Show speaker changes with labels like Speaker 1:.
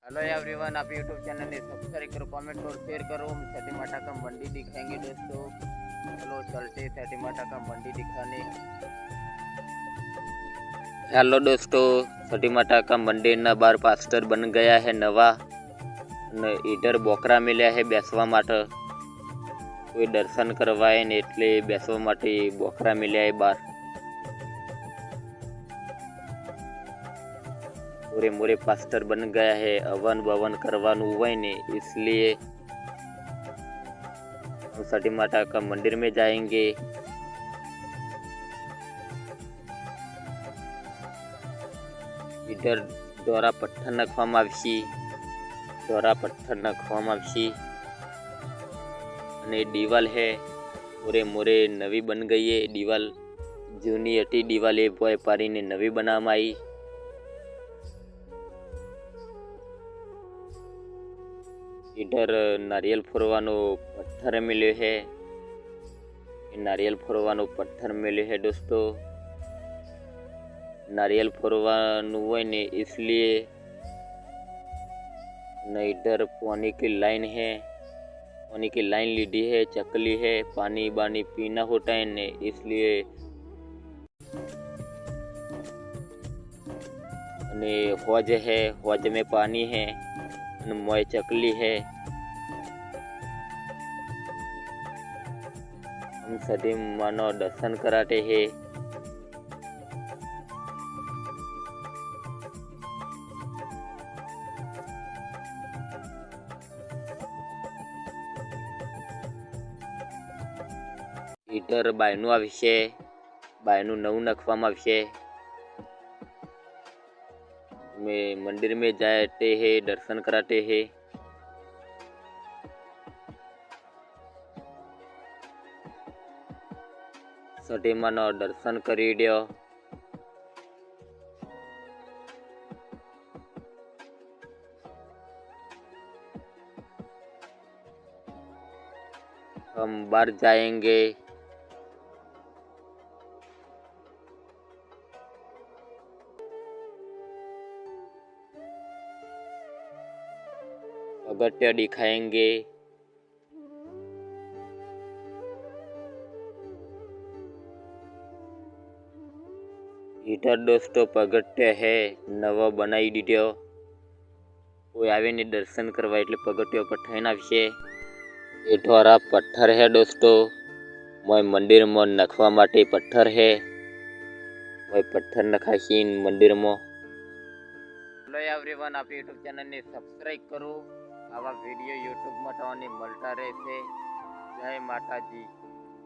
Speaker 1: Hello everyone, आप YouTube channel ने subscribe करो, कमेंट करो, शेयर करो। हम छठी माता का मंडी दिखाएंगे दोस्तों। चलो चलते छठी माता का मंडी दिखाने। हेलो दोस्तों, छठी माता का मंडी ना बार पास्टर बन गया है नवा ने इधर बोकरा मिल्या है बेसवा माटे। कोई दर्शन करवाए ने એટલે બેસવા માટે બોકરા મિલ્યા है बार। पूरे मोरे पास्टर बन गया है, अवन बवन करवानु हुआ ने इसलिए हम छठी माता का मंदिर में जाएंगे। इधर दोरा पत्थर नाखवामां आवशे, दोरा पत्थर नाखवामां आवशे अने दीवाल है मोरे मोरे नवी बन गई है। दीवाल जूनी हती, दीवाल ए भोय पारीने नवी बनाववामां आई। इधर नारियल फोड़वानो पत्थर मिल्यो है, नारियल फोड़वानो पत्थर मिल्यो है दोस्तों। नारियल फोड़वानुं होय ने इसलिए न इधर पानी की लाइन है, पानी की लाइन लीधी है, चकली है, पानी बानी पीना होता है ने इसलिए ने हौज है, हौज में पानी है, मोय चकली है। हम छठी मानो दर्शन कराते हैं। इधर बायनु आवशे, बायनु नवु नाखवामां आवशे। में मंदिर में जाते हैं, दर्शन कराते हैं। छठी मानो दर्शन करी ल्यो। हम बाहर जाएंगे। पगथिया दिखाएंगे। इधर दोस्तों पगथिया है, नवा बनाई दीधो। कोई आवे ने दर्शन करवा એટલે पगथिया पर थईने आवशे। ए ढोरा पत्थर है दोस्तों, मोय मंदिर में नाखवा माटे पत्थर है। मोय पत्थर नखाशी मंदिर में। हेलो एवरीवन, आप यूट्यूब चैनल ने सब्सक्राइब करो। आवा वीडियो यूट्यूब में તમને મળતા રહેશે। जय माता जी।